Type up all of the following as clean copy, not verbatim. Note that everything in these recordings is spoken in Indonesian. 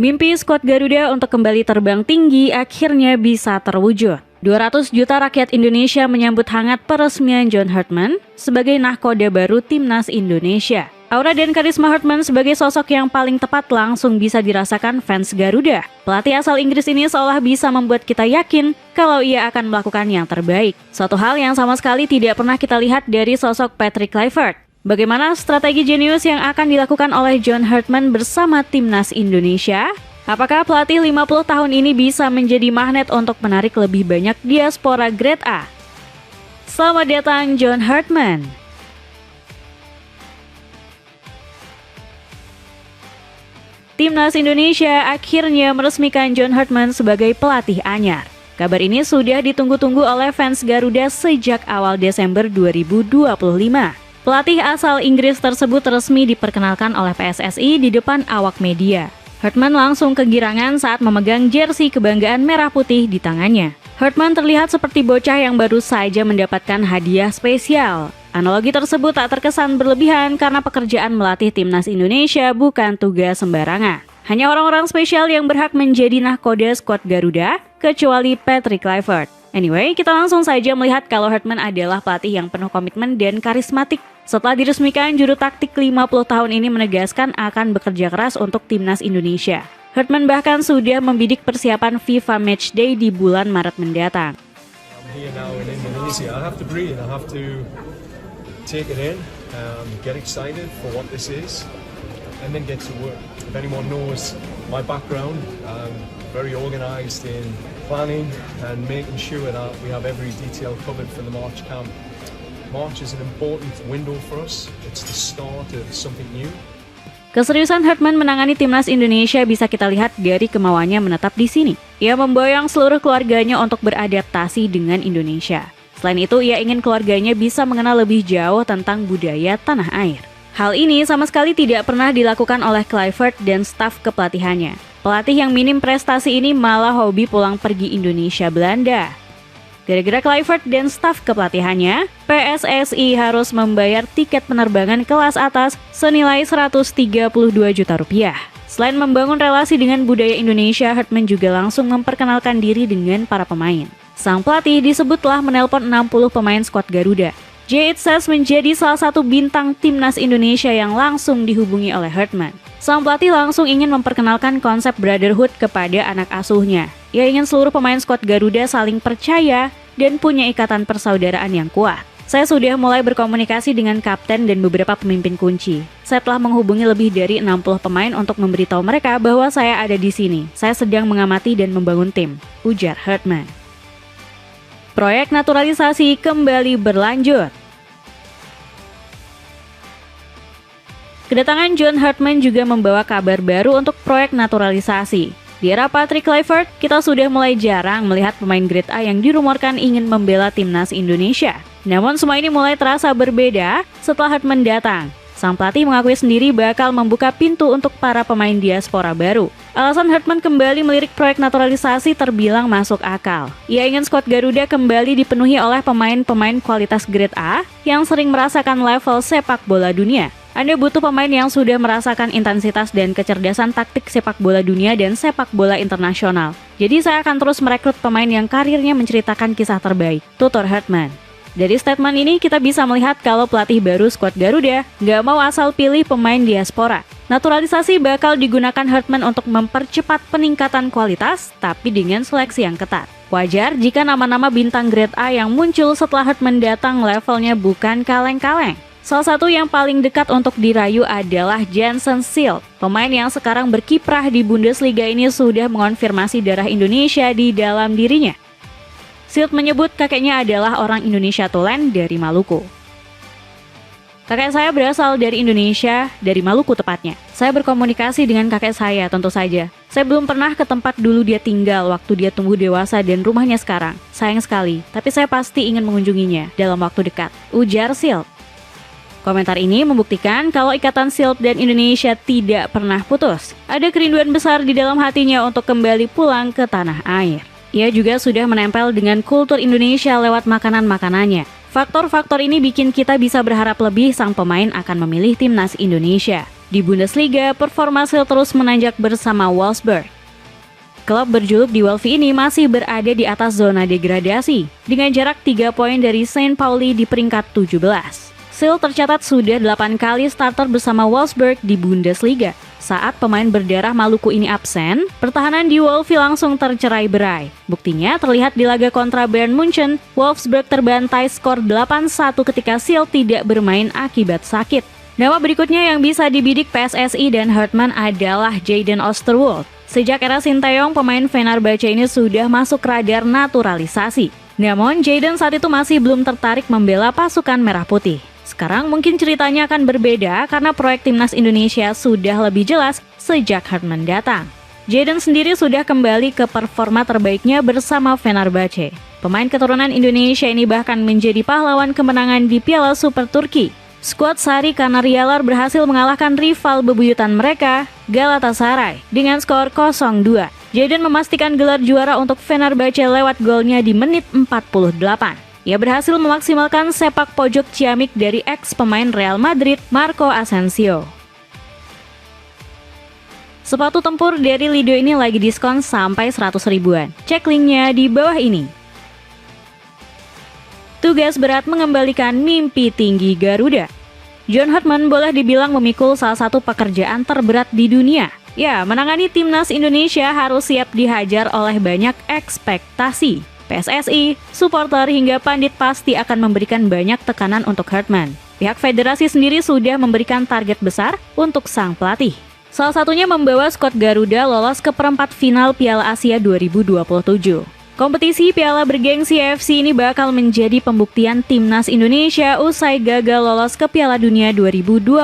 Mimpi skuad Garuda untuk kembali terbang tinggi akhirnya bisa terwujud. 200 juta rakyat Indonesia menyambut hangat peresmian John Hartman sebagai nahkoda baru Timnas Indonesia. Aura dan karisma Hartman sebagai sosok yang paling tepat langsung bisa dirasakan fans Garuda. Pelatih asal Inggris ini seolah bisa membuat kita yakin kalau ia akan melakukan yang terbaik. Suatu hal yang sama sekali tidak pernah kita lihat dari sosok Patrick Kluivert. Bagaimana strategi jenius yang akan dilakukan oleh John Hartman bersama Timnas Indonesia? Apakah pelatih 50 tahun ini bisa menjadi magnet untuk menarik lebih banyak diaspora Grade A? Selamat datang John Hartman. Timnas Indonesia akhirnya meresmikan John Hartman sebagai pelatih anyar. Kabar ini sudah ditunggu-tunggu oleh fans Garuda sejak awal Desember 2025. Pelatih asal Inggris tersebut resmi diperkenalkan oleh PSSI di depan awak media. Hartman langsung kegirangan saat memegang jersey kebanggaan merah putih di tangannya. Hartman terlihat seperti bocah yang baru saja mendapatkan hadiah spesial. Analogi tersebut tak terkesan berlebihan karena pekerjaan melatih Timnas Indonesia bukan tugas sembarangan. Hanya orang-orang spesial yang berhak menjadi nahkoda skuad Garuda, kecuali Patrick Kluivert. Anyway, kita langsung saja melihat kalau Hartman adalah pelatih yang penuh komitmen dan karismatik. Setelah diresmikan, juru taktik 50 tahun ini menegaskan akan bekerja keras untuk Timnas Indonesia. Hartman bahkan sudah membidik persiapan FIFA Matchday di bulan Maret mendatang. I'm here now in Indonesia. I have to breathe. I have to take it in, get excited for what this is, and then get to work. If anyone knows my background, I'm very organized in planning and making sure that we have every detail covered for the March camp. March is an important window for us. It's the start of something new. Keseriusan Hartman menangani Timnas Indonesia bisa kita lihat dari kemauannya menetap di sini. Ia memboyong seluruh keluarganya untuk beradaptasi dengan Indonesia. Selain itu, ia ingin keluarganya bisa mengenal lebih jauh tentang budaya tanah air. Hal ini sama sekali tidak pernah dilakukan oleh Kluivert dan staf kepelatihannya. Pelatih yang minim prestasi ini malah hobi pulang pergi Indonesia Belanda. Gara-gara Kluivert dan staf kepelatihannya, PSSI harus membayar tiket penerbangan kelas atas senilai 132 juta rupiah. Selain membangun relasi dengan budaya Indonesia, Hartman juga langsung memperkenalkan diri dengan para pemain. Sang pelatih disebut telah menelpon 60 pemain skuad Garuda. Jay Itzes menjadi salah satu bintang Timnas Indonesia yang langsung dihubungi oleh Hartman. Sang pelatih langsung ingin memperkenalkan konsep brotherhood kepada anak asuhnya. Ia ingin seluruh pemain skuad Garuda saling percaya dan punya ikatan persaudaraan yang kuat. Saya sudah mulai berkomunikasi dengan kapten dan beberapa pemimpin kunci. Saya telah menghubungi lebih dari 60 pemain untuk memberitahu mereka bahwa saya ada di sini. Saya sedang mengamati dan membangun tim, ujar Hartman. Proyek naturalisasi kembali berlanjut. Kedatangan John Hartman juga membawa kabar baru untuk proyek naturalisasi. Di era Patrick Kluivert, kita sudah mulai jarang melihat pemain Grade A yang dirumorkan ingin membela Timnas Indonesia. Namun semua ini mulai terasa berbeda setelah Hartman datang. Sang pelatih mengakui sendiri bakal membuka pintu untuk para pemain diaspora baru. Alasan Hartman kembali melirik proyek naturalisasi terbilang masuk akal. Ia ingin skuad Garuda kembali dipenuhi oleh pemain-pemain kualitas Grade A yang sering merasakan level sepak bola dunia. Anda butuh pemain yang sudah merasakan intensitas dan kecerdasan taktik sepak bola dunia dan sepak bola internasional. Jadi saya akan terus merekrut pemain yang karirnya menceritakan kisah terbaik, tutur Hartman. Dari statement ini kita bisa melihat kalau pelatih baru skuad Garuda nggak mau asal pilih pemain diaspora. Naturalisasi bakal digunakan Hartman untuk mempercepat peningkatan kualitas, tapi dengan seleksi yang ketat. Wajar jika nama-nama bintang Grade A yang muncul setelah Hartman datang levelnya bukan kaleng-kaleng. Salah satu yang paling dekat untuk dirayu adalah Jansen Silt. Pemain yang sekarang berkiprah di Bundesliga ini sudah mengonfirmasi darah Indonesia di dalam dirinya. Silt menyebut kakeknya adalah orang Indonesia tulen dari Maluku. Kakek saya berasal dari Indonesia, dari Maluku tepatnya. Saya berkomunikasi dengan kakek saya tentu saja. Saya belum pernah ke tempat dulu dia tinggal waktu dia tumbuh dewasa dan rumahnya sekarang. Sayang sekali, tapi saya pasti ingin mengunjunginya dalam waktu dekat, ujar Silt. Komentar ini membuktikan kalau ikatan Silt dan Indonesia tidak pernah putus. Ada kerinduan besar di dalam hatinya untuk kembali pulang ke tanah air. Ia juga sudah menempel dengan kultur Indonesia lewat makanan-makanannya. Faktor-faktor ini bikin kita bisa berharap lebih sang pemain akan memilih Timnas Indonesia. Di Bundesliga, performa Seal terus menanjak bersama Wolfsburg. Klub berjuluk Die Wölfe ini masih berada di atas zona degradasi, dengan jarak 3 poin dari St. Pauli di peringkat 17. Seal tercatat sudah 8 kali starter bersama Wolfsburg di Bundesliga. Saat pemain berdarah Maluku ini absen, pertahanan Die Wölfe langsung tercerai-berai. Buktinya terlihat di laga kontra Bayern Munchen, Wolfsburg terbantai skor 8-1 ketika Seal tidak bermain akibat sakit. Nama berikutnya yang bisa dibidik PSSI dan Hartmann adalah Jadon Oosterwolde. Sejak era Sinteyong, pemain Fenerbahce ini sudah masuk radar naturalisasi. Namun, Jadon saat itu masih belum tertarik membela pasukan Merah Putih. Sekarang mungkin ceritanya akan berbeda karena proyek Timnas Indonesia sudah lebih jelas sejak Hartmann datang. Jadon sendiri sudah kembali ke performa terbaiknya bersama Fenerbahce. Pemain keturunan Indonesia ini bahkan menjadi pahlawan kemenangan di Piala Super Turki. Skuad Sari Kanaryalar berhasil mengalahkan rival bebuyutan mereka, Galatasaray, dengan skor 0-2. Jadon memastikan gelar juara untuk Fenerbahce lewat golnya di menit 48. Ia berhasil memaksimalkan sepak pojok ciamik dari ex-pemain Real Madrid, Marco Asensio. Sepatu tempur dari Lido ini lagi diskon sampai 100 ribuan. Cek linknya di bawah ini. Tugas berat mengembalikan mimpi tinggi Garuda. John Hartmann boleh dibilang memikul salah satu pekerjaan terberat di dunia. Ya, menangani Timnas Indonesia harus siap dihajar oleh banyak ekspektasi. PSSI, supporter hingga pandit pasti akan memberikan banyak tekanan untuk Hartmann. Pihak federasi sendiri sudah memberikan target besar untuk sang pelatih. Salah satunya membawa skuad Garuda lolos ke perempat final Piala Asia 2027. Kompetisi Piala Bergengsi AFC ini bakal menjadi pembuktian Timnas Indonesia usai gagal lolos ke Piala Dunia 2026.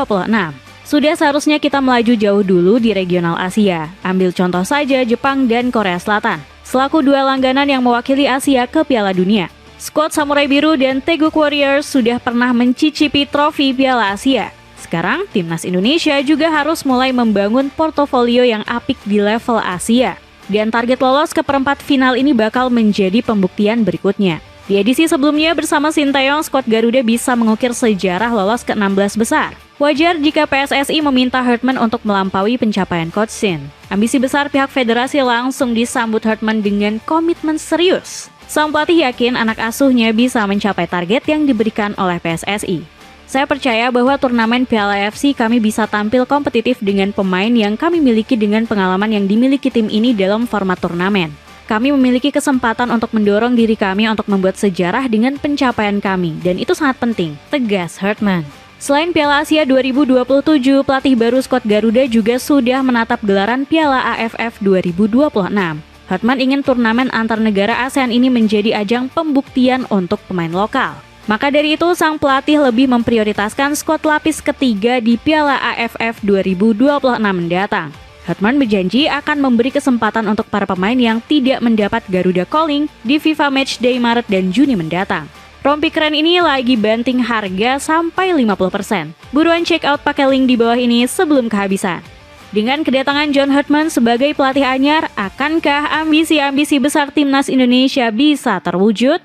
Sudah seharusnya kita melaju jauh dulu di regional Asia. Ambil contoh saja Jepang dan Korea Selatan, selaku dua langganan yang mewakili Asia ke Piala Dunia. Skuad Samurai Biru dan Teguk Warriors sudah pernah mencicipi trofi Piala Asia. Sekarang, Timnas Indonesia juga harus mulai membangun portofolio yang apik di level Asia. Dan target lolos ke perempat final ini bakal menjadi pembuktian berikutnya. Di edisi sebelumnya bersama Sinteyong, skuad Garuda bisa mengukir sejarah lolos ke 16 besar. Wajar jika PSSI meminta Hartmann untuk melampaui pencapaian Coach Shin. Ambisi besar pihak federasi langsung disambut Hartmann dengan komitmen serius. Sang pelatih yakin anak asuhnya bisa mencapai target yang diberikan oleh PSSI. Saya percaya bahwa turnamen Piala AFC kami bisa tampil kompetitif dengan pemain yang kami miliki dengan pengalaman yang dimiliki tim ini dalam format turnamen. Kami memiliki kesempatan untuk mendorong diri kami untuk membuat sejarah dengan pencapaian kami, dan itu sangat penting, tegas Hartmann. Selain Piala Asia 2027, pelatih baru skuad Garuda juga sudah menatap gelaran Piala AFF 2026. Hartmann ingin turnamen antar negara ASEAN ini menjadi ajang pembuktian untuk pemain lokal. Maka dari itu, sang pelatih lebih memprioritaskan skuad lapis ketiga di Piala AFF 2026 mendatang. Hartmann berjanji akan memberi kesempatan untuk para pemain yang tidak mendapat Garuda Calling di FIFA Matchday Maret dan Juni mendatang. Rompi keren ini lagi banting harga sampai 50%. Buruan check out pakai link di bawah ini sebelum kehabisan. Dengan kedatangan John Hartmann sebagai pelatih anyar, akankah ambisi-ambisi besar Timnas Indonesia bisa terwujud?